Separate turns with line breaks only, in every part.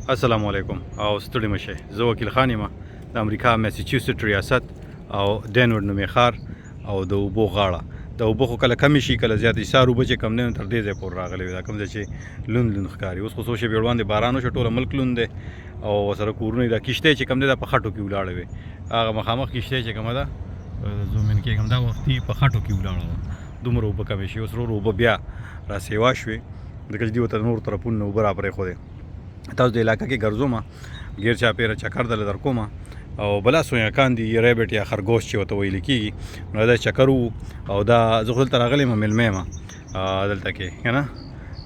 السلام علیکم او ستړي مشه زه وکیل خان یم د امریکا میساچوسټ ریاست او ډینور نومې ښار او د اوبو غاړه د اوبو خو کله کمی شي کله زیاتې سار اوبه چې کم نه تر دې ځای پورې راغلی وي دا کوم ځای چې لوند ښکاري اوس خو څو شېبې وړاندې باران وشو ټوله ملک لوند دی او ورسره کورونه دا کښتۍ چې کم دی دا په خټو کې ولاړې وې هغه مخامخ کښتۍ چې کومه ده زومین کېږم دا وختي په خټو کې ولاړه وه دومره اوبه کمې شي اوس اوبه بیا راسیوا شوې ځکه چې دوی ورته نور طرفونه نه اوبه را پرېښودې تاسو د علاقه کې ګرځوم غیر چاپیره چکر دله در کوم او بلا سویاکان دي ریبټ یا خرګوش چې ورته ویل کېږي نو دا چکر او دا زه خو دلته راغلی یم میلمه یم دلته کې که نه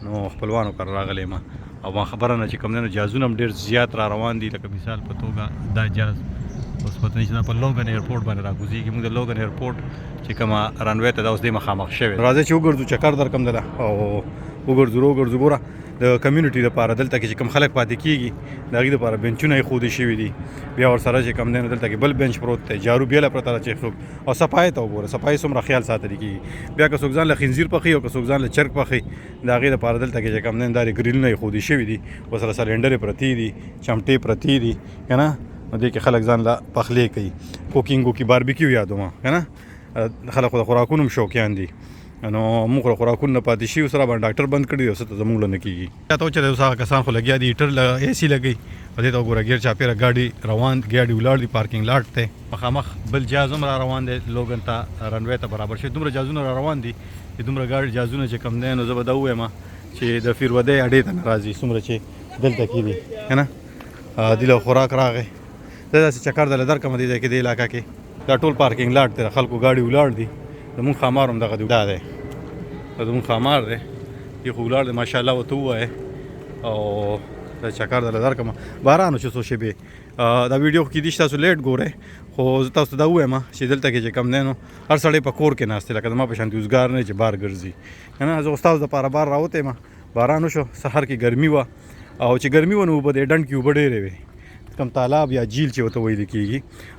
نو خپلوانو کره راغلی یم او ما خبره نه چې کوم دی نو جهازونه هم ډېر زیات را روان دي لکه مثال په توګه دا جهاز اوس پته نه چې دا په لوګن ایرپورټ باندې راکوزېږي موږ د لوګن ایرپورټ چې کومه رنوی ته دا اوس دی مخامخ شوی راځئ چې وګرځو چکر در کوم دله او وګرځو ګوره د کمیونټي لپاره دلته کې چې کوم خلک پاتې کېږي د هغې دپاره بینچونه ایښودې شوي دي بیا ورسره چې کوم دی نو دلته کې بل بینچ پروت دی جارو بیله پرته ده چې څوک او صفایي ته وګوره صفایي څومره خیال ساتلی کېږي بیا که څوک ځان له خنزیر پخوي او که څوک ځان له چرګ پخوي د هغې دپاره دلته کې چې کوم دی دا ګریلونه ایښودې شوي دي ورسره سلنډرې پرتې دي چمټې پرتې دي که نه نو دې کې خلک ځان له پخلی کوي کوکینګ وکي باربیکیو یادومه که نه خلک خو د خوراکونو هم شوقیان دي نو موږ خو خوراکونه نه پاتې شي سره باندې ډاکټر بند کړي او څه ته زموږ له نه کېږي یا ته وچلې اوس هغه کسان خو لګیا دي هیټر اے سي لګوي او دې ته وګوره ګیر چاپېره ګاډي ولاړ دي پارکینګ لاټ دی مخامخ بل جهاز هم را روان دی لوګن ته رنوی ته برابر شوي دومره جهازونه را روان دي چې دومره ګاډي جهازونه چې کم دی نو زه به دا ووایم چې د فیرودۍ اډې ته نه راځي څومره چې دلته کې دي که نه دې له خوراک راغی زه داسې چکر دله درکړم دې ځای کې دې علاقه کې دا ټول پارکینګ لاټ دی د خلکو ګاډي ولاړ دي زمونږ ښامار هم دغه دی دا دی دا زمونږ ښامار دی دې خو ولاړ دی ماشاءالله ورته ووایې او دا چکر دله درکړم باران وشو څو شېبې دا ویډیو خو کیدای شي تاسو لیټ ګورئ خو زه تاسو ته دا ووایم چې دلته کې چې کم دی نو هر سړی په کور کې ناست دی لکه زما په شانتې اوزګار نه چې بار ګرځي که نه زه خو ستاسو دپاره بار راوتی یم باران وشو سهار کې ګرمي وه او چې ګرمي وه نو اوبه د ډنډ کې اوبه ډېرې وې کم تالاب یا جیل چې ورته ویل کېږي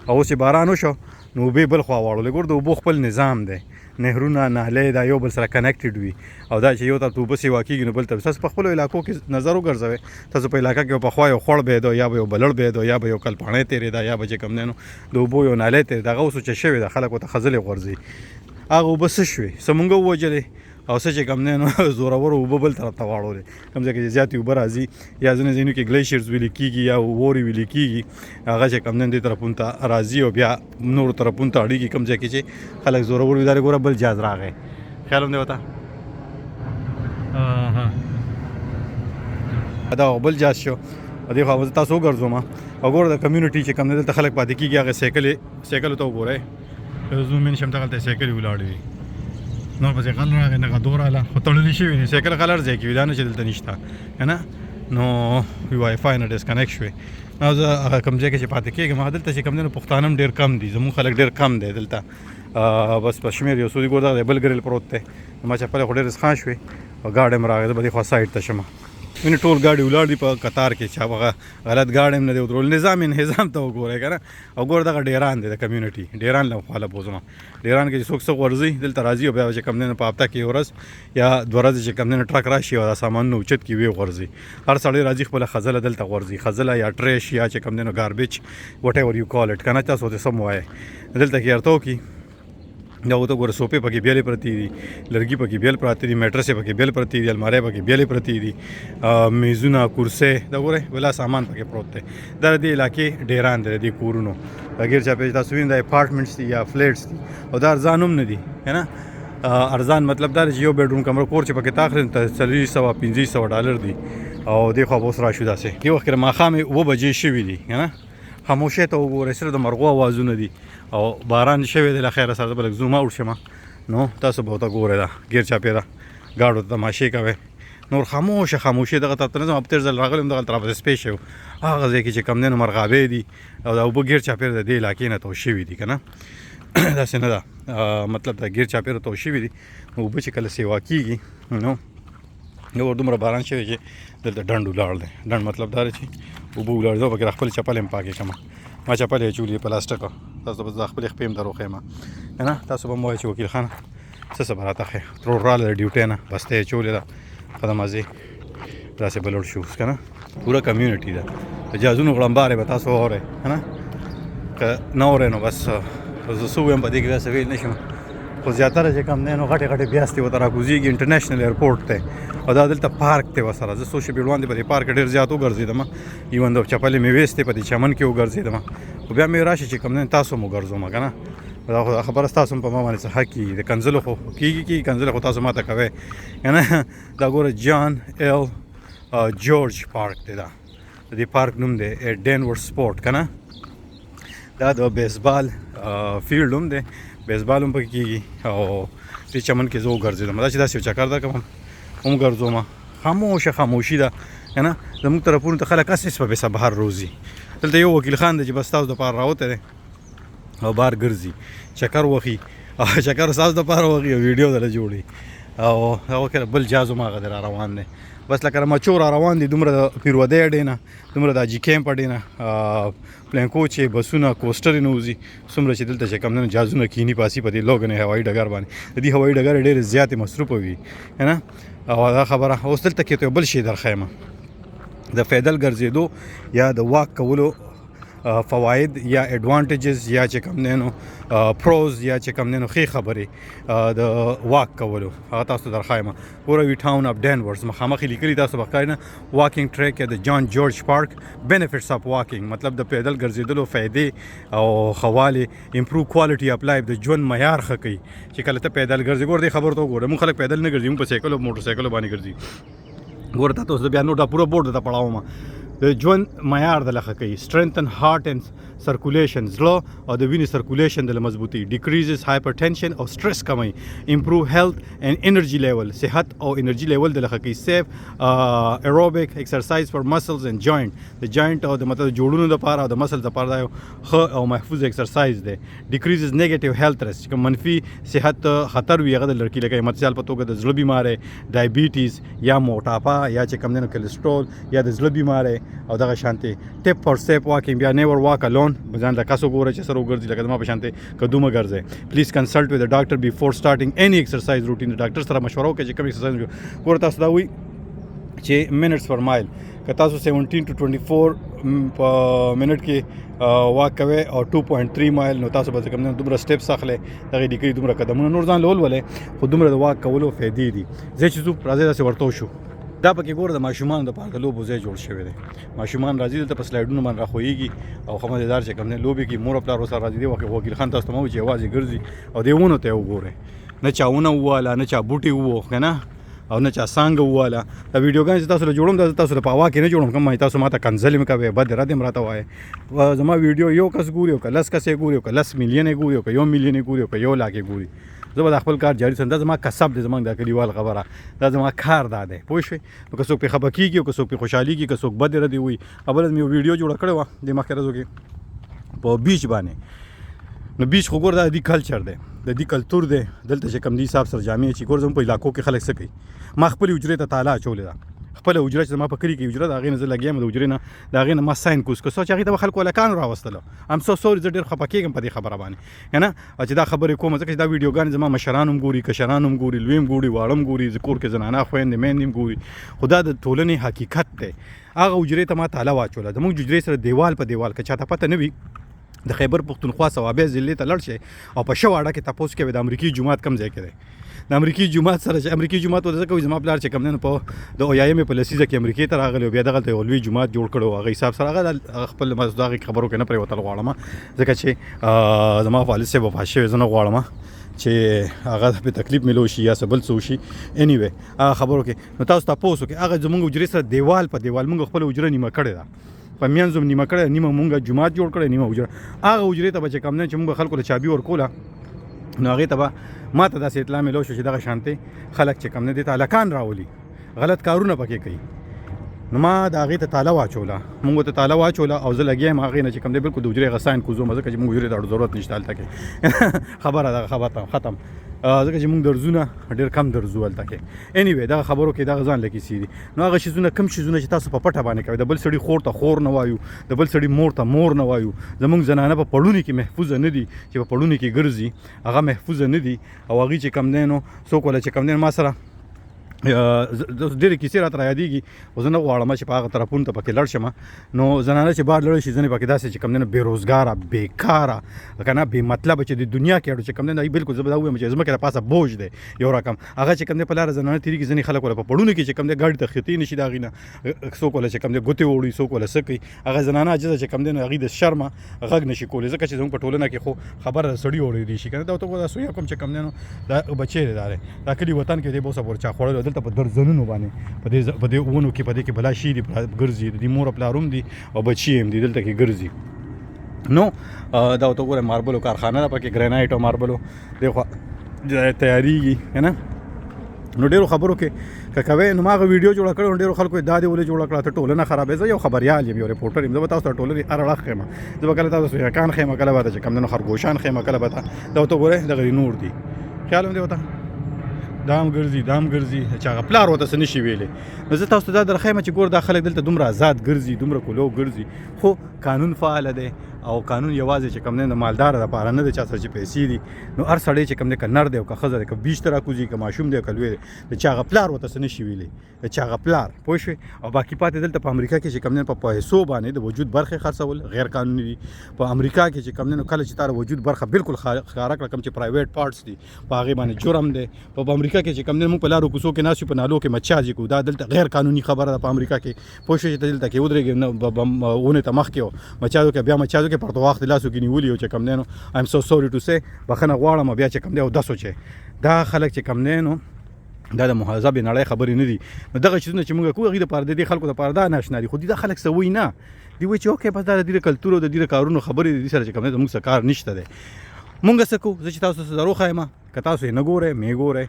او اوس چې باران وشو نو اوبې بل خوا واړولې ګور د اوبو خپل نظام دی نهرونه نالۍ دا یو بل سره کنیکټډ وي او دا چې یو طرف ته اوبه سیوا کېږي نو بل طرف تاسو په خپلو علاقو کې نظر وګرځوئ تاسو په علاقه کې پخوا یو خوړ بهېده یا به یو بلړ بهېده یا به یو کلپاڼی تېرېده یا به چې کوم دی نو د اوبو یو نالۍ تېرېده هغه اوس چې شوې ده خلک ورته خځلې غورځي هغه اوبه څه شوې څه مونږ ووجلې او څه چې کم دی نو زورور اوبه بل طرف ته واړولې کوم ځای کې چې زیاتې اوبه راځي یا ځینې ځایونو کې ګلیشیرز ویلې کېږي یا وورې ویلې کېږي هغه چې کم دی دې طرفونو ته راځي او بیا نورو طرفونو ته اړېږي کوم ځای کې چې خلک زورور وي دا ګوره بل جهاز راغی خیال هم دی ورته دا بل جهاز شو دې خوا به تاسو وګرځوم او ګوره د کمیونټي چې کم دی دلته خلک پاتې کېږي هغه سایکلو ته وګورئ زوم ان شم دغلته سایکل ولاړې وي نور پسې غل راغی نه دور راله خو تړلی شوي دي سایکل غلر ځای کې وي دا نه چې دلته نشته که نه نو وای فای نه ډسکنیکټ شوې او زه هغه کوم ځای کې چې پاتې کېږم هغه دلته چې کوم دی نو پښتانه هم ډېر کم دي زموږ خلک ډېر کم دی دلته بس په شمېر یو څو دي ګور دغه بل ګریل پروت دی ما چپلې خو ډېرې څښان شوې او ګاډی هم راغی زه به دې خوا سایډ ته شم وینې ټول ګاډي ولاړ دي په قطار کې چې هغه غلط ګاډی هم نه دی ودرول نظام ته وګورئ که نه او ګوره دغه ډیران دی د کمیونټي ډیران له خواله بوځم ډیران کې چې څوک څه غورځي دلته راځي او بیا چې کوم دی نو په هفته کې یو ورځ یا دوه ورځې چې کوم دی نو ټرک راشي او دا سامانونه اوچت کړي ویې غورځي هر سړی راځي خپله خځله دلته غورځي خځله یا ټریش یا چې کوم دی نو ګاربیج وټ ایور یو کال اټ که نه تاسو ورته سم ووایئ دلته کې ارته وکړي دا ورته ګوره صوفې پکې بیلې پرتې دي لرګي پکې بیل پراته دي میټرسې پکې بیل پرتې دي المارۍ پکې بیلې پرتې دي میزونه کرسۍ دا ګورئ بلا سامان پکې پروت دی دا د دې علاقې ډیران دی د دې کورونو دا ګیر چاپېره تاسو وینئ دا اپارټمنټس دي یا فلیټس دي او دا ارزان هم نه دي که نه ارزان مطلب دا دی چې یو بیډروم کمره کور چې پکې تا اخلي نو $400-500 دی او دې خوا به اوس راشو داسې دې وخت کې د ماښامې 7 بجې شوي دي که نه خاموشۍ ته وګورئ صرف د مرغو اوازونه دي او باران شوی دی له خیره سره به لږ زوم اوټ شم نو تاسو به ورته ګورئ دا ګیر چاپېره ګاډو ته تماشې کوئ نور خاموشي دغه طرف ته نه ځم اب تېر ځل راغلی یم دغلته راپسې سپی شوی هغه ځای کې چې کم دی نو مرغابۍ دي او دا اوبه ګیر چاپېره د دې علاقې نه تو شوي دي که نه داسې نه ده مطلب دا ګیر چاپېره تو شوي دي اوبه چې کله سیوا کېږي نو نو دومره باران شوی چې دلته ډنډ ولاړ دی ډنډ مطلب دا دی چې اوبه ولاړ دي او پکې خپل چپلې هم پاکې کړم ما چپلې اچولې پلاستیکه تاسو به زه خپلې خپې هم دروښیم که نه تاسو به م ووایئ چې وکیل خان څه به راته ښې ترور راله د ډیوټۍ نه بس ته یې اچولې ده ښه د مزې داسې به لوړ شو اوس که نه پوره کمیونټي ده د جهازونو غړمبارې به تاسو واورئ که نه که نه اورئ نو بس زه څه ووایم په دې کې بیا څه ویل نه شم خو زیاتره چې کوم دی نو غټې غټې بیاستې ورته راکوزېږي انټرنیشنل ایرپورټ دی او دا دلته پارک دی ورسره زه څو شېبې وړاندې په دې پارک ډېر زیات وګرځېدم ایون د چپلې مې ویستې په دې چمن کې وګرځېدم خو بیا مې راشي چې کوم دی تاسو هم وګرځوم که نه دا خو خبره ستاسو هم په ما باندې څه حق کېږي د کنځلو خو کېږي کنځلې خو تاسو ماته کوئ که نه دا ګوره جان ایل جورج پارک دی دا د دې پارک نوم دی ډینور سپورټ که نه دا د بیسبال فیلډ هم دی بیسبال هم پکې کېږي او دې چمن کې زه وګرځېدم دا چې داسې یو چکر ده کوم هم ګرځوم خاموشي ده که نه زموږ طرفونو ته خلک هسې په بهر روزي دلته یو وکیل خان دی چې بس تاسو دپاره راوتی دی او بار ګرځي چکر وخي چکر ستاسو دپاره وخي او ویډیو دله جوړي او هغه بل جهاز هم هغه دی را روان دی بس لکه مچو را روان دي دومره د پیرودۍ اډې نه دومره د حاجي کیمپ اډې نه پلینکو چې بسونه کوسټرې نه وځي څومره چې دلته چې کوم نه جهازونه کیني پاسي په دې لوګنې هوایي ډګر باندې د دې هوایي ډګر ډېرې زیاتې مصروفه وي که نه او دا خبره اوس دلته کې ته بل شی درښیم د پیدل ګرځېدو یا د واک کولو فواید یا ایڈوانټیجز یا چې کوم دی نو پروز یا چې کوم دی نو ښې خبرې د واک کولو هغه تاسو درښایم پوره وي ټاون اف ډینورز مخامخ یې لیکلي تاسو به ښکاري نه واکینګ ټریک یا د جان جورج پارک بینیفټس اف واکینګ مطلب د پیدل ګرځېدلو فایدې او ښه امپروو کوالټي اف لایف د ژوند معیار ښه کوي چې کله ته پیدل ګرځې ګوره دې خبرو ته وګوره موږ خلک پیدل نه ګرځي موږ په سایکل او موټر سایکلو باندې ګرځي ګوره تا ته اوس بیا نو دا پوره بورډ درته پړاوم د ژوند معیار د لښه کوي strengthen heart and circulation زړه او د وینې سرکولیشن د مضبوطي decreases hypertension او stress کموي improve health and energy level صحت او انرژي لیول د لښه کوي safe aerobic exercise for muscles and joint د joint او د مطلب جوړونو لپاره او د مسل لپاره دا یو ښه او محفوظ exercise دی decreases negative health risk کوم منفي صحت خطر وي هغه د لړکي لکه مثال په توګه د زړه بیماری ډایبیټیز یا موټاپا یا چې کوم دی کلسترول یا د زړه بیماری او دغه شانتي ټیپ فور سیف واکینګ بیا نیور واک الون ځان له کسو ګوره چې سره وګرځي لکه زما په شانتي کدو مه ګرځئ پلیز کنسلټ وذ ا ډاکټر بیفور سټارټینګ اني ایکسرسایز روټین د ډاکټر سره مشوره وکړئ چې کوم ایکسرسایز ګوره تاسو دا وایي چې منټس پر مایل که تاسو 17 to 24 په منټ کې واک کوئ او 2.3 مایل نو تاسو به کوم دومره سټیپس اخلئ دغه ډیګري دومره قدمونه نور ځان لولئ خو دومره د واک کولو فایدې دي زه چې ځو راځئ داسې ورته وشو دا پکې ګوره د ماشومانو دپاره د لوبو ځای جوړ شوی دی ماشومان راځي دلته په سلایډونو باندې راښویېږي او ښه مزېدار چې کوم دی لوبې کوي مور او پلار ورسره راځي دی وکیل خان تاسو ته مه وایي چې یوازې ګرځي او دې ونو ته یې وګورئ نه چا ونه وواله نه چا بوټي ووه که نه او نه چا څانګه وواله دا ویډیوګانې چې تاسو له جوړوم دا تاسو له په هوا کې نه جوړوم کوم تاسو ماته کنځلې مې کوئ بد رد یې راته وایئ زما ویډیو یو کس ګوري او که لس کس یې ګوري او که 10 میلیون یې ګوري او که 1 میلیون یې ګوري او که 1 لاک یې ګوري زه به د خپل کار جاري ساتم دا زما کسب دی زموږ د کلیوال خبره دا زما کار دا دی پوه شوې نو که څوک پرې خفه کېږي او که څوک پرې خوشحالېږي که څوک بد ردې وایي اوله مې یو ویډیو جوړه کړې وه د مخکې ورځو کې په بیچ باندې نو بیچ خو ګوره دا د دې کلچر دی د دې کلتور دی دلته چې کوم دي حساب سره جامې چې ګوره زموږ په علاقو کې خلک څه کوي ما خپلې حجرې ته تاله اچولې ده خپله حجره چې زما په کلي کې حجره د هغې نه زه لګیا یم د حجرې نه د هغې نه ما ساین کوز که څه چې هغې ته به خلکو هلکانو راوستلو ام سو سوري زه ډېر خفه کېږم په دې خبره باندې که نه چې دا خبرې کوم ځکه چې دا ویډیوګانې زما مشران هم ګوري کشران هم ګوري لوی هم ګوري واړه هم ګوري کور کې زنانه خویندې میندې هم ګوري خو دا د ټولنې حقیقت دی هغه حجرې ته ما تاله واچوله زموږ حجرې سره دیوال په دیوال که چاته پته نه وي د خیبر پښتونخوا صوابۍ ضلعې ته لاړ شئ او په شو اډه کې تپوس کوئ د امریکي جومات کوم ځای کې دی د امریکي جومات سره چې امریکي جومات ورته ځکه وایي زما پلار چې کوم دی نو په د اویایمې په لسیزه کې امریکې ته راغلی او بیا دغلته یو لوی جومات جوړ کړی و هغه حساب سره هغه خپل هغې خبرو کې نه پرېوتل غواړم ځکه چې زما والد صاحب وفات شوی زه نه غواړم چې هغه په تکلیف ملو شي یا څه بل څه وشي انیوی هغه خبرو کې نو تاسو تپوس وکړئ هغه زموږ حجرې سره دیوال په دیوال موږ خپله حجره نیمه کړې ده په منځ هم نیمه کړې نیمه مونږ جومات جوړ کړی نیمه حجره هغه حجرې ته به چې کوم دی چې مونږ خلکو له چابي ورکوله نو هغې ته به ما ته داسې اطلاع میلو شو چې دغه شانتې خلک چې کوم دی دې ته هلکان راولي غلط کارونه پکې کوي نو ما د هغې ته تاله واچوله مونږ ته تاله واچوله او زه لګیا یم هغې نه چې کوم دی بلکل د حجرې هغه ساین کوزوم ځکه چې مونږ حجرې ته ضرورت نشته هلته کې خبره دغه ختم ځکه چې مونږ درزونه ډېر کم درزو هلته کې انیوی دغه خبرو کې دغه ځان له کیسې دي نو هغه شیزونه کم شیزونه چې تاسو په پټه باندې کوئ د بل سړي خور ته خور نه وایو د بل سړي مور ته مور نه وایو زموږ زنانه په پړوني کې محفوظه نه دي چې په پړوني کې ګرځي هغه محفوظه نه دي او هغې چې کوم دی نو څوک وله چې کوم دی ما سره ډېرې کیسې راته رایادېږي خو زه نه غواړم چې په هغه طرفونو ته پکې لاړ شم نو زنانه چې بهر لاړ شي ځینې پکې داسې چې کوم دی نو بېروزګاره بېکاره که نه بې مطلبه چې د دنیا کې اړو چې کوم دی نو بالکل زه به دا ووایم چې ځمکې د پاسه بوج دی یو رقم هغه چې کوم دی په لاره زنانه تېرېږي ځینې خلک ولا په پړونو کې چې کوم دی ګاډي ته خطې نه شي د هغې نه څوک ولا چې کوم دی ګوتې وړي څوک ولا څه کوي هغه زنانه عاجزه چې کوم دی نو هغې د شرمه غږ نه شي کولی ځکه چې زموږ په ټولنه کې خو خبره د سړي اورېدی شي که نه دا ورته دا سوی کوم چې کوم دی نو دا بچی دی دا کلي وطن کې دی به اوسه پورې چا خوړلی دلته په درځنونو باندې په دې ونو کې په دې کې بلا شي دي ګرځي د دې مور پلار هم دي او بچي هم دي دلته کې ګرځي نو دا ورته وګوره ماربلو کارخانه ده پکې ګرینایټ او ماربلو دې خوا تیارېږي که نه نو ډېرو خبرو کې که کوې نو ما هغه ویډیو جوړه کړې نو ډېرو خلکو یې دا دې ولې جوړه کړه ته ټولنه خرابې زه یو خبریال یم یو رپورټر یم زه به تاسو ته ټولنې هر اړخ ښیم زه به کله تاسو سویاکان ښیم کله به چې کوم دی نو خرګوشان ښیم کله به دا ورته وګورئ دغه نور دي خیال هم دی ورته دام ګرځي چې هغه پلار ورته څه نشي ویلی نو زه تاسو ته دا درښیم چې ګوره دا خلک دلته دومره آزاد ګرځي دومره کولو ګرځي خو قانون فعاله دی او قانون یوازې چې کوم دی د مالدار دپاره نه دی چا سره چې پیسې دي نو هر سړی چې کوم دی که نر دی او که ښځه دی که بیچ ته راکوځي که ماشوم دی او که لوی دی د چا هغه پلار ورته څه نشي ویلی د چا هغه پلار پوه شوې او باقي پاتې دلته په امریکا کې چې کوم دی په پیسو باندې د وجود برخې خرڅول غیر قانوني دي په امریکا کې چې کوم دی نو کله چې تا د وجود برخه بالکل ښکاره کړه کوم چې پرایویټ پارټس دي په هغې باندې جرم دی په امریکا کې چې کوم دی موږ په لارو کوڅو کې ناست یو په نالو کې مچازي کوو دا دلته غیر قانوني خبره ده په امریکا کې پوه شوې چې ته دلته کې ودرېږې ونې ته مخکې و مچازو کې بیا مچازو کې پرته وخت لاسو کې نیولي او چې کوم دی نو ایم سو سوري ټو سې بخښنه غواړم بیا چې کوم دی او داسو چې دا خلک چې کوم دی نو دا د مهذبې نړۍ خبرې نه دي نو دغه چیزونه چې موږ کوو هغې دپاره د دې خلکو دپاره دا ناشنا دي خو دا خلک څه وایي نه دوی وایي چې اوکې بس دا د دې د کلتور او د دې د کارونو خبرې د دې سره چې کوم دی زموږ څه کار نشته دی مونږ څه کوو زه چې تاسو ته ضرور ښایم که تاسو یې نه ګورئ مې ګورئ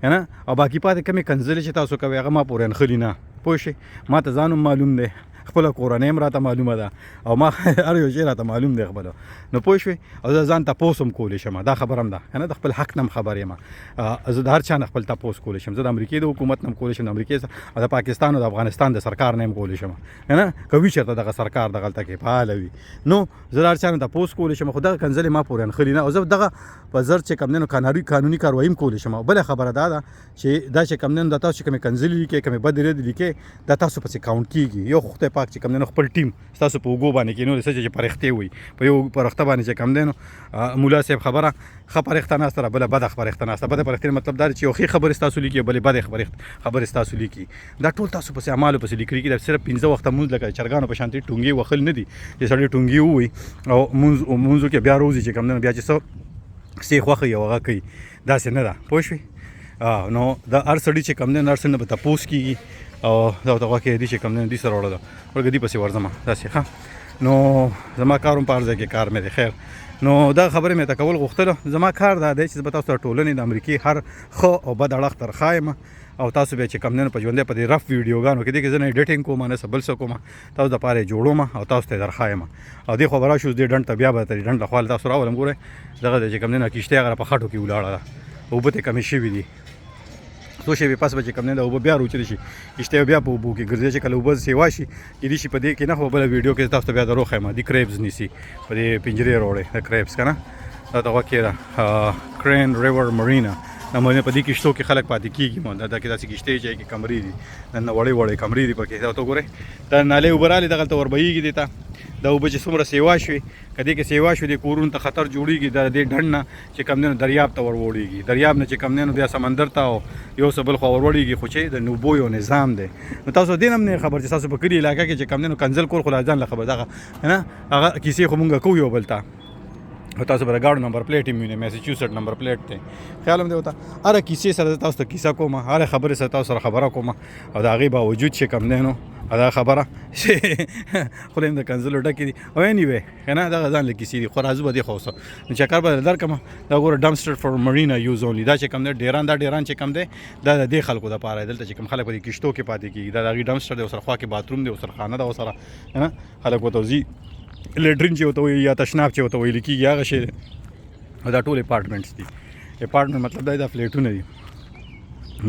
که نه او باقي پاتې کمې کنځلې چې تاسو کوئ هغه ما پورې نښلي نه پوه شئ ما ته ځان هم معلوم دی خپله کورنۍ هم راته معلومه ده او ما هر یو شی راته معلوم دی خپله نو پوه شوې او زه ځان تپوس هم کولی شم دا خبره هم ده که نه د خپل حق نه هم خبر یم زه د هر چا نه خپل تپوس کولی شم زه د امریکې د حکومت نه هم کولی شم د امریکې او د پاکستان او د افغانستان د سرکار نه هم کولی شم که نه که وي چېرته دغه سرکار دغلته کې فعاله وي نو زه د هر چا نه تپوس کولی شم خو دغه کنځلې ما پورې نښلي نه او زه دغه په زر چې کوم دی نو قانوني کاروایي هم کولی شم او بله خبره دا ده چې دا چې کوم دی نو دا تاسو چې کومې کنځلې لیکئ کومې بدې ردې لیکئ دا تاسو پسې کاونټ کېږي یو خو خدای پاک چې کوم دی نو خپل ټیم ستاسو په اوږو باندې کېنولې څه چې پرښتې وي په یو پرښته باندې چې کوم دی نو مولا صاحب خبره ښه پرښته ناسته ده بله بده پرښته ناسته بده پرښتې مطلب دا دی چې یو ښې خبرې ستاسو لیکي او بلې بدې خبرې ستاسو لیکي دا ټول تاسو پسې اعمالو پسې لیکلي کېږي دا صرف 15 وخته مونځ لکه چرګانو په شانتې ټونګې وهل نه دي چې سړی ټونګې ووایي او مونځو کې بیا روزي چې کوم دی نو بیا چې څه څه خوښوي او هغه کوي داسې نه ده پوه شوې نو دا هر سړي چې کوم دی نو هر سړي نه به تپوس کېږي او دا ورته غوښې دي چې کوم دی دوی سره وړه ده ورګه دې پسې ورځم داسې ښه نو زما کار هم په هر ځای کې کار مې دی خیر نو دا خبرې مې ته کول غوښتله زما کار دا دی چې زه به تاسو ته ټولنې د امریکې هر ښه او بد اړخ ترښایم او تاسو بیا چې کوم دی نو په ژوندی په دې رف ویډیوګانو کې دې کې زه نه ایډیټینګ کوم نه څه بل څه کوم تاسو دپاره یې جوړوم او تاسو ته یې درښایم او دې خوا به راشو دې ډنډ ته بیا به ترې ډنډ له خوا تاسو راولم ګورئ دغه دی چې کوم دی نو کښتۍ هغه په خټو کې ولاړه ده اوبه ترې کمې شوي دي څو شېبې پس به چې کوم دی د اوبه بیا روچلې شي کښتۍ بیا په اوبو کې ګرځي چې کله اوبه سیوا شي کېدای شي په دې کې نه خو بله ویډیو کې تاسو ته بیا دروښیم دي کریبز نیسي په دې پنجرې راوړی د کریبز که نه دا ته غوږ کې ده کرین ریور مرینا دا په دې کښتو کې خلک پاتې کېږي دا کې داسې کښتۍ چې کې کمرې دي نن وړې وړې کمرې دي پکې دا ته وګورئ دا نالې اوبه رالې دغلته وربهیږي دې ته دا اوبه چې څومره سیوا شوې که دې کې سیوا شوې دې کورونو ته خطر جوړېږي د دې ډنډ نه چې کوم دی نو دریاب ته وروړېږي دریاب نه چې کوم دی نو بیا سمندر ته او یو څه بل خوا وروړېږي خو چې د اوبو یو نظام دی نو تاسو دې نه هم نه خبر چې تاسو په کلي علاقه کې چې کوم دی نو کنځل کول خو لا ځان له خبر دغه نه هغه کیسې خو مونږ کوو یو بل ته او تاسو به د ګاډو نمبر پلیټ یې وینئ میسچوسټ نمبر پلیټ دی خیال هم دی ورته هره کیسې سره تاسو ته کیسه کوم هره خبرې سره تاسو سره خبره کوم او د هغې باوجود چې کوم دی نو دا خبره چې خوله یې د کنځلو ډکې دي او انیوی که نه دغه ځان له کیسې دي خو راځو به دې خو اوسه نو چکر به درکړم دا ګوره ډمسټر فور مرینا یوز اونلی دا چې کوم دی ډیران دا ډیران چې کوم دی دا د دې خلکو دپاره دلته چې کوم خلک په دې کښتو کې پاتې کېږي دا د هغې ډمسټر دی ورسره خوا کې باتروم دی ورسره خانه ده ورسره که نه خلک ورته ځي لیټرین چې ورته وایي یا تشناب چې ورته ویل کېږي هغه شی دی دا ټول اپارټمنټس دي اپارټمنټ مطلب دا فلیټونه دي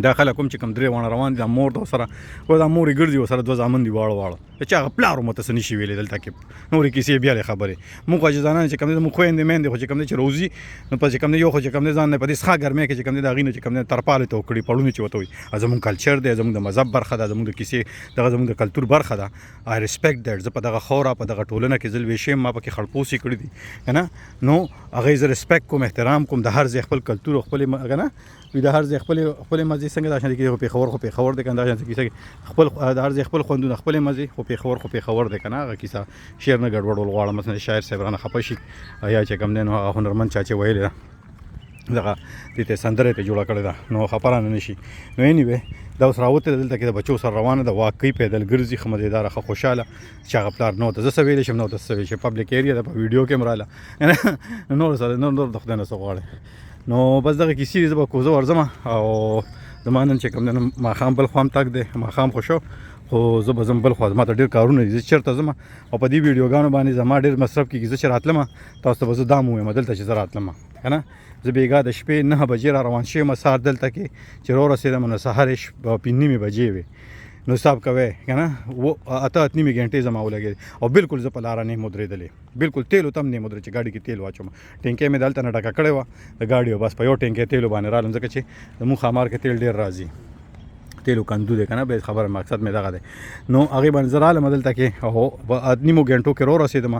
دا خلک کوم چې کوم درې وانه روان دي دا مور ته سره و دا مور یې ګرځي ورسره دوه زامن دي واړه چې هغه پلار ورته څه نشي ویلی دلته کې نورې کیسې بیا خبرې موږ عاجزانه چې کوم دی موږ خویندې میندې خو چې کوم دی چې روزي نو په چې کوم دی یو خو چې کوم دی ځان نه په دې څښا ګرمۍ کې چې کوم دی د هغې نه چې کوم دی ترپالې ته وکړي پړونې چې ورته وایي زموږ کلچر دی زموږ د مذهب برخه ده زموږ د کیسې دغه زموږ د کلتور برخه ده آی ریسپیکټ دیټ زه په دغه خوره په دغه ټولنه کې زه لوی شم ما پکې خړپوسې کړي دي که نه نو هغې زه ریسپیکټ کوم احترام کوم د هر ځای خپل کلتور او خپلې که نه وي د هر ځای خپلې مزې څنګه دا شان دي خو پېښور خو پېښور دی که نه دا شان کیسه خپل د هر ځای خپل خوندونه خپلې مزې خو پېښور دی که نه هغه کیسه شعر نه ګډوډول غواړم مثلا شاعر صاحب رانه خفه شي یا چې کوم دی نو هغه هنرمند چا چې ویلې ده دغه دې ته سندره یې جوړه کړې ده نو خفه رانه نه شي نو انیوې دا اوس راوتې ده دلته کې د بچو سره روانه ده واقعي پیدل ګرځي ښه مزېداره ښه خوشحاله چې هغه پلار نو ته زه څه ویلی شم نو ته څه ویلی شم پبلیک ایریا ده په ویډیو کې هم راله نور سره نور د خدای نه څه غواړې نو بس دغه کیسې دي زه به کوزه ورځم او زما نن چې کوم دی نو ماښام بل خوا هم تګ دی ماښام خو شو خو زه به ځم بل خوا زما ته ډېر کارونه دي زه چېرته ځم او په دې ویډیوګانو باندې زما ډېر مصرف کېږي زه چې راتلم تاسو ته به زه دا م ووایم دلته چې زه راتلم که نه زه بېګا د شپې 9 بجې را روان شوم سهار دلته کې چې راورسېدم نو سهار یې 5:30 بجې وې نو حساب کوئ که نه 8-8 غنټې زما ولګېدې او بالکل زه په لاره نه مودرېدلې بالکل تیلو ته هم نه مودرې چې ګاډي کې تیل واچوم ټینکۍ مې دلته نه ډکه کړې وه د ګاډي بس په یو ټینکۍ تیلو باندې رالم ځکه چې زموږ ښامار کې تیل ډېر راځي تیلو کندو دی که نه به خبره مقصد مې دغه دی نو هغې باندې زه رالم دلته کې او په 8 غنټو کې راورسېدم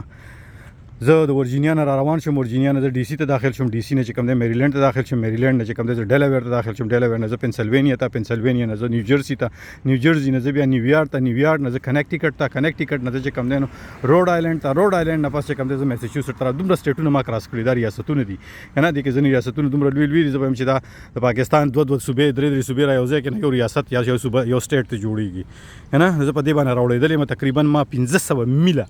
زه د ورجینیا نه را روان شوم ورجینیا نه زه ډي سي ته داخل شوم ډي سي نه چې کوم دی میریلینډ ته داخل شوم میریلینډ نه چې کوم دی زه ډیلاویر ته داخل شوم ډیلاویر نه زه پنسلوینیا ته پنسلوینیا نه زه نیوجرسي ته نیوجرسي نه زه بیا نیویارک ته نیویارک نه زه کنیکټیکټ ته کنیکټیکټ نه زه چې کوم دی نو روډ آیلینډ ته روډ آیلینډ نه پس چې کوم دی زه میساچوسټ ته دومره سټیټونه ما کراس کړي دا ریاستونه دي که نه دي کې ځینې ریاستونه دومره لوی لوی دي زه به وایم چې دا د پاکستان 2 صوبې 3 صوبې را یو ځای کې نه یو ریاست یا یو صوبه یو سټیټ ته جوړېږي که نه زه په دې باندې راوړېدلی یم تقریبا ما 1500 میله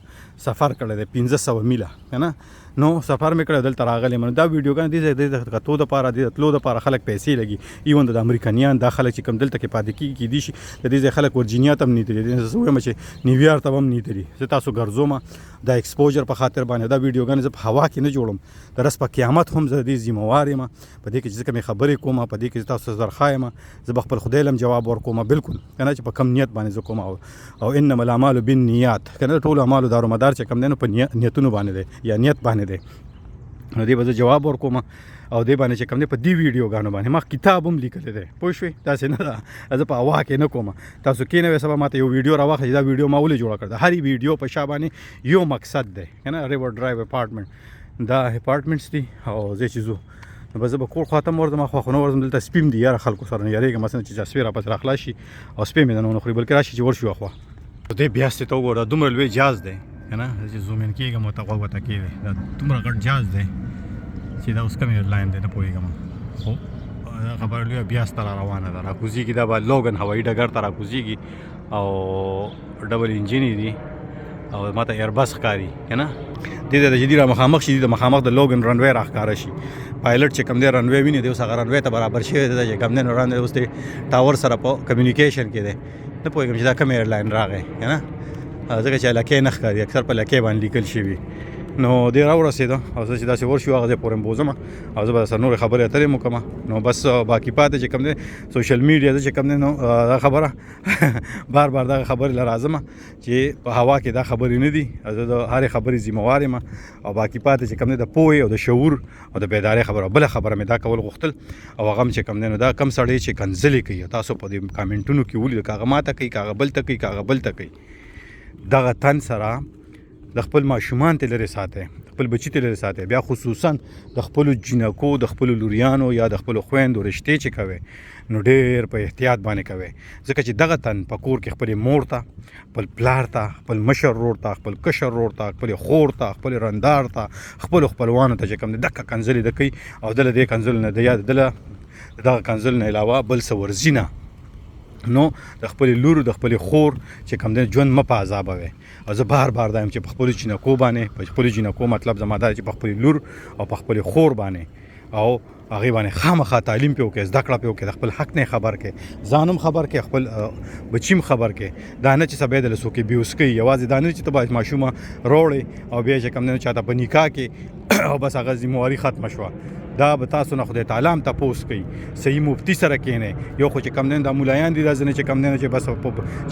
سفر کړی دی 1500 میله که نه نو سفر مې کړی دلته راغلی یم دا ویډیوګانې دې ځای د کتو دپاره دې د تلو دپاره خلک پیسې لګي ایون د امریکنیان دا خلک چې کوم دلته کې پاتې کېږي کېدای شي د دې ځای خلک ورجینیا ته هم نیتلي زه وایم چې نیویارک ته هم نیتلي زه تاسو ګرځوم دا ایکسپوجر په خاطر باندې دا ویډیوګانې زه په هوا کې نه جوړم د رس په قیامت هم زه د دې ذمهوار یم په دې کې چې کومې خبرې کوم په دې کې چې تاسو زه درخوا یم زه به خپل خدای لم جواب ورکوم بالکل که نه چې په کم نیت باندې زه کوم او انما الاعمال بالنیات که نه ټولو اعمالو دارومدار چې کوم دی نو په نیتونو باندې دی یا نیت باندې دی نو دې به زه جواب ورکوم او دې باندې چې کوم دی په دې ویډیوګانو باندې ما کتاب هم لیکلی دی پوه شوې داسې نه ده زه په هوا کې نه کوم تاسو کېنوئ سبا ما ته یو ویډیو راواخلئ دا ویډیو ما ولې جوړه کړه د هرې ویډیو په شا باندې یو مقصد دی که نه ریور ډرایو اپارټمنټ دا اپارټمنټس دي او زه چې ځو نو به زه به کور خواته م ورځم خوا خو نه ورځم دلته سپي م دي یاره خلکو سره نه یارېږم مثلا چې سپی راپسې راخلاص شي او سپی مې نه ونه خوري بلکې راشي چې ورشو اخوا دې بیاستې ته وګوره دومره لوی جاز دی که نه چې زومین کېږم ورته غوږ ورته کېږدی دا دومره غټ جاز دی چې دا اوس کوم ایرلاین دی نه پوهېږم خو دا خبره لویه بیاس ته را روانه ده راکوزېږي دا به لوګن هوایي ډګر ته راکوزېږي او ډبل انجینې دي او ما ته ایربس ښکاري که نه دې ته چې دي را مخامخ شي د مخامخ د لوګن رنوی را ښکاره شي پایلټ چې کوم دی رنوی ویني دی اوس هغه رنوی ته برابر شوی دی چې کوم دی نو رنوی اوس د ټاور سره په کمیونیکیشن کې دی نه پوهېږم چې دا کوم ایرلاین راغی که نه ځکه چې لکۍ نه ښکاري اکثر په لکۍ باندې لیکل شوي نو دې راورسېده او زه چې داسې ورشو هغه ځای پورې م بوځم او زه به سره نورې خبرې اترې م وکړم نو بس باقي پاتې چې کوم دی سوشل میډیا زه چې کوم دی نو دا خبره بار بار دغه خبرې له راځم چې په هوا کې دا خبرې نه دي زه د هرې خبرې ذمهوار یم او باقي پاتې چې کوم دی د پوهې او د شعور او د بیدارۍ خبره بله خبره مې دا کول غوښتل او هغه هم چې کوم دی نو دا کم سړی چې کنځلې کوي تاسو په دې کامنټونو کې ولید که هغه ماته کوي که هغه بل ته کوي که هغه بل ته کوي دغه تن سره د خپل ماشومان ته لرې ساتئ خپل بچي ته لرې ساتئ بیا خصوصا د خپلو جینکو د خپلو لوریانو یا د خپلو خویندو رشتې چې کوئ نو ډېر په احتیاط باندې کوئ ځکه چې دغه تن په کور کې خپلې مور ته خپل پلار ته خپل مشر ورور ته خپل کشر ورور ته خپلې خور ته خپلې رندار ته خپلو خپلوانو ته چې کوم دی دغه کنځلې ده کوي او دله دې کنځلو نه د یا دله دغه کنځلو نه علاوه بل څه ورځي نه نو د خپلې لور د خپلې خور چې کوم دی ژوند مه په عذابوئ او زه بار بار دا یم چې په خپلو جینکو باندې په خپلو جینکو مطلب زما دا چې په خپلې لور او په خپلې خور باندې او هغې باندې خامخا تعلیم پې وکړئ زده کړه پې وکړئ د خپل حق نه خبر کړئ ځان هم خبر کړئ خپل بچي هم خبر کړئ دا نه چې سبا یې دله څوک بیوس کوي یوازې دا نه چې ته باید ماشومه راوړئ او بیا چې کوم دی چاته په نکاح کې او بس هغه ذمہواري ختمه شوه. دا به تاسو نه خدای تعالی هم تپوس کوي صحیح مفتی سره کینې. یو خو چې کم دا مولایان دي دا ځنې چې کم چې بس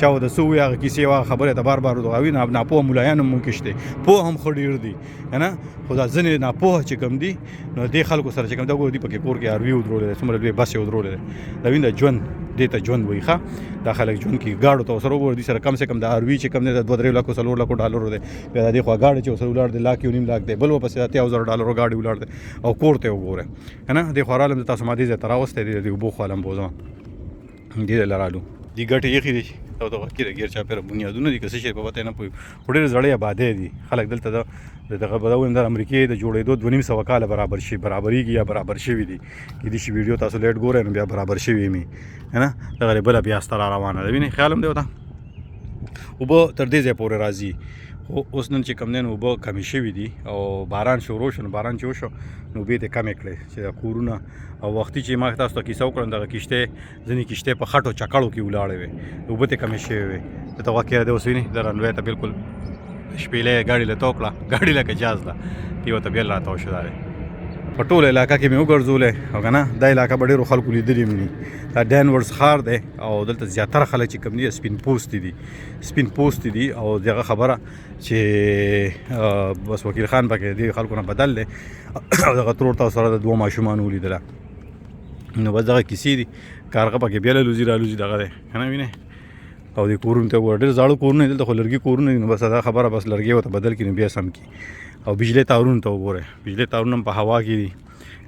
چاو د سو هغه کیسې هغه خبره ته بار بار دغوي ناپوه مولایان هم مونږ شته پوه هم خو ډېر دي نه خو دا ځنې ناپوه چې کم دي نو دې خلکو سره چې کم دا ګور دي پکې کور کې اروي ودرولې څومره لوی بس یې ودرولې دا وینده ژوند دې ته ژوند وایي ښه. دا خلک ژوند کې ګاډو ته ورسره وګوره دي سره کم سے کم د اروي چې کم دی د 2-3 لکو 4 لکو ډالرو دی بیا د دې خوا ګاډي چې ورسره ولاړ دی لاک 1.5 لاک دی بل ورپسې 80,000 ډالرو ګاډي ولاړ دی او کور ته وګوره که نه دې خوا رالم د تاسو ما دې ځای ته راوستی دی د اوبو خوا لم بوځم دې ځای له رالو دي ګټې یخې دي او دغه کې د ګیر چاپېره بنیادونه دي که څه شی په پته نه پوهېږو خو ډېرې زړې آبادۍ دي خلک دلته دغه به دا ووایم د امریکې د جوړېدو 2.5 کاله برابرېږي یا برابر شوي دي کېدای شي ویډیو تاسو لیټ ګورئ نو بیا برابر شوي مې که نه دغه بله بیا سته را روانه ده وینئ خیال هم دی ورته اوبه تر دې ځای پورې راځي خو اوس نن چې کم دی نو اوبه کمې شوي دي او باران شروع شو نو باران چې وشو نو اوبې ته کمې کړې چې د کورونه او وختي چې ما تاسو ته کیسه وکړم دغه کښتۍ ځینې کښتۍ په خټو چکړو کې ولاړې وې اوبه ته کمې شوې وې دته واقع دی اوس وینئ د رنوې ته بالکل شپېلې ګاډي له تو کړه ګاډي لکه جاز ده دې ورته بیا راتاو شو دا دی په ټوله علاقه کې مې وګرځولې او که نه دا علاقه به ډېرو خلکو لیدلې مې دا ډینورز ښار دی او دلته زیاتره خلک چې کوم دي سپین پوستي دي او دغه خبره چې بس وکیل خان پکې دې خلکو نه بدل دی او دغه ترور تاسو سره د 2 ماشومان ولیدله نو بس دغه کیسې دي کارغه پکې بیا لوزي رالوزي دغه دی که نه وینئ او دې کورونو ته وګوره ډېر زاړه کورونه دي دلته خو لرګي کورونه دي نو بس دا خبره بس لرګي ورته بدل کړي نو بیا سم کړي او بجلی تارونو ته وګورئ بجلی تارونه هم په هوا کې دي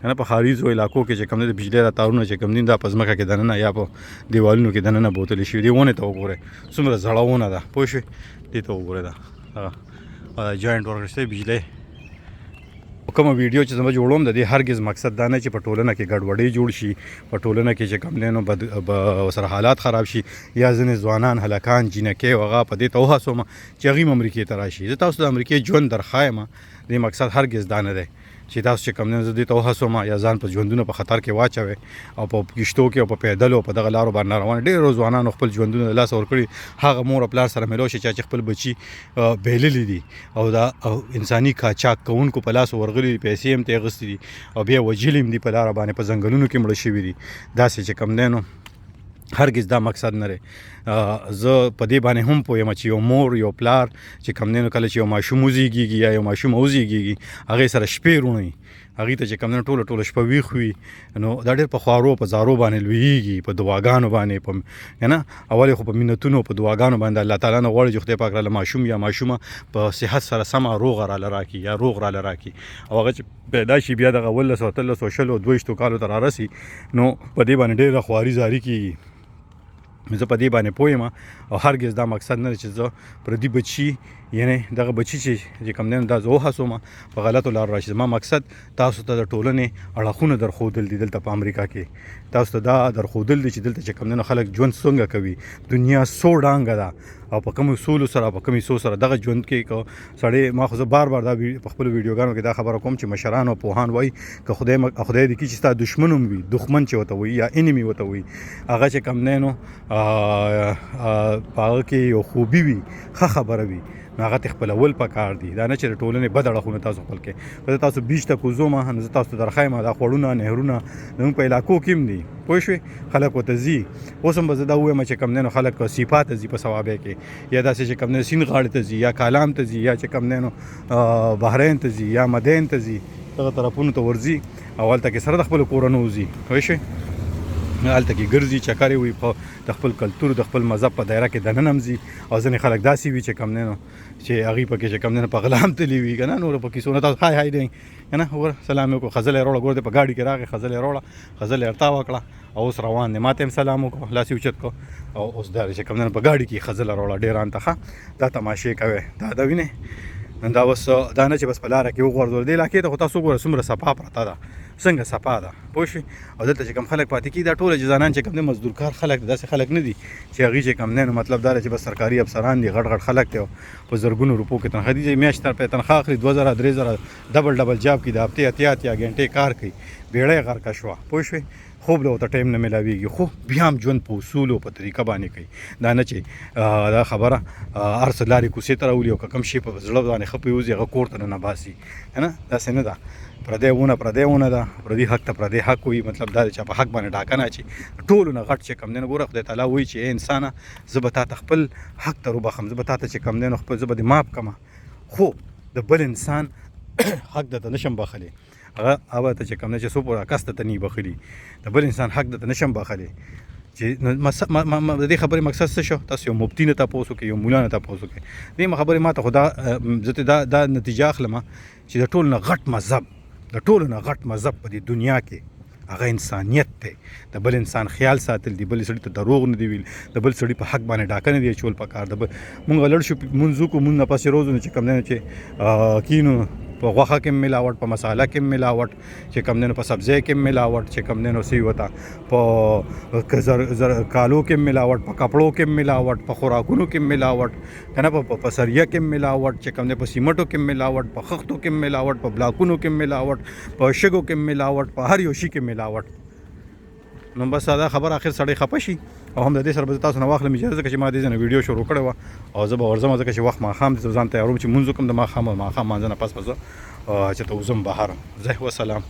که نه په ښاریزو علاقو کې چې کوم دی د بجلی دا تارونه چې کوم دي دا په ځمکه کې دننه یا په دیوالونو کې دننه بوتلې شوي دي ونې ته وګورئ څومره زړه ونه ده پوه شوې دې ته وګورئ دا جاینټ ورکړل بجلی کومه ویډیو چې زما جوړوم د دې هرګز مقصد دا نه چې په ټولنه کې ګډوډۍ جوړ شي په ټولنه کې چې کوم دی نو ورسره حالات خراب شي یا ځینې ځوانان هلکان جینکۍ هغه په دې ته وهڅوم چې هغوی هم امریکې ته راشي زه تاسو د امریکې ژوند درښایم دې مقصد هرګز دا نه دی چې تاسو چې کوم دی زه دې ته وهڅوم یا ځان په ژوندونه په خطر کې واچوئ او په کښتو کې او په پیدلو په دغه لارو باندې روان ډېرو ځوانانو خپل ژوندونه د لاسه ورکړي هغه مور او پلار سره میلاو شي چې خپل بچي بهللي دي او دا انساني قاچاق کوونکو په لاس ورغلي دي پیسې هم ترې اخیستې دي او بیا وژلي هم دي په لاره باندې په ځنګلونو کې مړه شوي دي داسې چې کوم دی نو هرګز دا مقصد نه دی زه په دې باندې هم پوهیم چې یو مور یو پلار چې کوم دی نو کله چې یو ماشوم وزېږېږي یا یو ماشوم وزېږېږي هغې سره شپې روڼوي هغې ته چې کوم دی ټوله شپه ویښ وي نو دا ډېر په خوارو په زارو باندې لویېږي په دعاګانو باندې که نه اول خو په منتونو په دعاګانو باندې الله تعالی نه غواړي چې خدای پاک راله ماشوم یا ماشومه په صحت سره سمه روغه راله راکړي یا روغ راله راکړي او هغه چې پیدا شي بیا دغه 1900 کالو ته رارسي نو په دې باندې ډېره خواري زاري کېږي زه په دې باندې پوه یم او هرګز دا مقصد نه دی چې زه پردي بچي یعنی دغه بچي چې کوم دی دا زه وهڅوم په غلطو لارو راشي زما مقصد تاسو ته د ټولنې اړخونه درښودل دي دلته په امریکا کې تاسو ته دا درښودل دي چې دلته چې کوم دی خلک ژوند څنګه کوي دنیا څو ډانګه ده او په کومو اصولو سره په کومې څو سره دغه ژوند کې که سړی ما خو زه بار دا په خپلو ویډیوګانو کې دا خبره کوم چې مشران او پوهان وایي که خدای دې کړي چې ستا دښمن هم وي دښمن چې ورته وایي یا انمي ورته وایي هغه چې کوم دی نو په هغه کې یو خوبي وي ښه خبره وي نو هغه تخپلول پکار دي دا نه چې د ټولنې بد اړخونه تاسو خپل کې که تاسو بیچ ته کوزوم نو زه تاسو ته درښایم دا خوړونه نهرونه زموږ په علاقو کې هم دي پوه شوې خلک ورته ځي اوس هم به زه دا ووایم چې کوم دی نو خلک سیپا ته ځي په ثوابۍ کې یا داسې چې کوم دی سیند غاړې ته ځي یا کالام ته ځي یا چې کوم دی نو بحرین ته ځي یا مدین ته ځي دغه طرفونو ته ورځي او هلته کې سره د خپلو کورونو وځي پوه شوې هلته کې ګرځي چکرې وي په د خپل کلتور د خپل مذهب په دایره کې دننه هم ځي او ځینې خلک داسې وي چې کوم دی نو چې هغوی پکې چې کوم دی نو په غلا هم تللي وي که نه نور په کیسو نه تاسو های دی که نه وګوره سلام یې وکړو ښځله یې راوړه ګور دی په ګاډي کې راغی ښځله یې راوړه ښځله یې ارتا وکړه او اوس روان دی ما ته هم سلام وکړو لاس یې اوچت کړو او اوس دا چې کوم دی په ګاډي کې ښځله راوړه ډېران ته ښه دا تماشې کوئ دا وینئ دا اوس دا نه چې بس په لاره کې وغورځول دې علاقې ته خو تاسو وګوره څومره صفا پرته ده څنګه صفا ده پوه شوې او دلته چې کوم خلک پاتې کېږي دا ټوله چې ځانان چې کوم دی مزدور کار خلک دي داسې خلک نه دي چې هغوی چې کوم دی نو مطلب دا دی چې بس سرکاري افسران دي غټ خلک دی په زرګونو روپو کې تنخواه دي چې میاشت ته تنخواه اخلي 2000 3000 ډبل جاب کې د هفتې 80 غنټې کار کوي بیړۍ غرقه شوه پوه شوې خوب له ورته ټایم نه میلاویږي خو بیا هم ژوند په اصولو په طریقه باندې کوي دا نه چې دا خبره هر څه لارې کوڅې ته راولي او که کوم شي په زړه باندې ښه پرېوځي هغه کور ته ننباسي که نه داسې نه ده پردی ونه ده پردي حق ته پردی حق وي مطلب دا دی چې په حق باندې ډاکه نه اچي ټولو نه غټ چې کم دی نو ګوره خدای تعالی وایي چې ای انسانه زه به تا ته خپل حق ته روبخم زه به تا ته چې کم دی نو خپل زه به دې معاف کړمه خو د بل انسان حق درته نشم بخلی هغه ته چې کوم نه چې څو پورې کس ته نه بخلی د بل انسان حق درته نشم بخلی چې د دې خبرې مقصد څه شو تاسو یو مفتی نه تاسو کې یو مولا نه تاسو کې دې خبرې ما ته خدا زه دا نتیجه اخلم چې د ټول نه غټ مذهب د ټول نه غټ مذهب په دې دنیا کې هغه انسانیت دی د بل انسان خیال ساتل دی بل سړي ته دروغ نه دی ویل د بل سړي په حق باندې ډاکه نه دی چول پکار د مونږ لړ شو منځو کو مونږ نه پاسې روز نه چې کم نه چې کینو په غوښه کې ملاوټ په مساله کې ملاوټ چې کم نه په سبزی کې ملاوټ چې کم نه سی وتا په کالو کې ملاوټ په کپړو کې ملاوټ په خوراکونو کې ملاوټ کنه په سریه کې ملاوټ چې کم نه په سیمټو کې ملاوټ په خښتو کې ملاوټ په بلاکونو کې ملاوټ په شګو کې ملاوټ په هر یو شي کې ملاوټ نو بس دا خبر اخر سړی خپه شي او هم د دې سره به تاسو نه واخلم اجازه ځکه چې ما دې نه ویډیو شروع کړی وه او زه به ورځم ځکه چې وخت ماښام ځان تیاروم چې مونځ وکړم د ماښام نه پس به زه چې ته وځم بهر ځه وسلام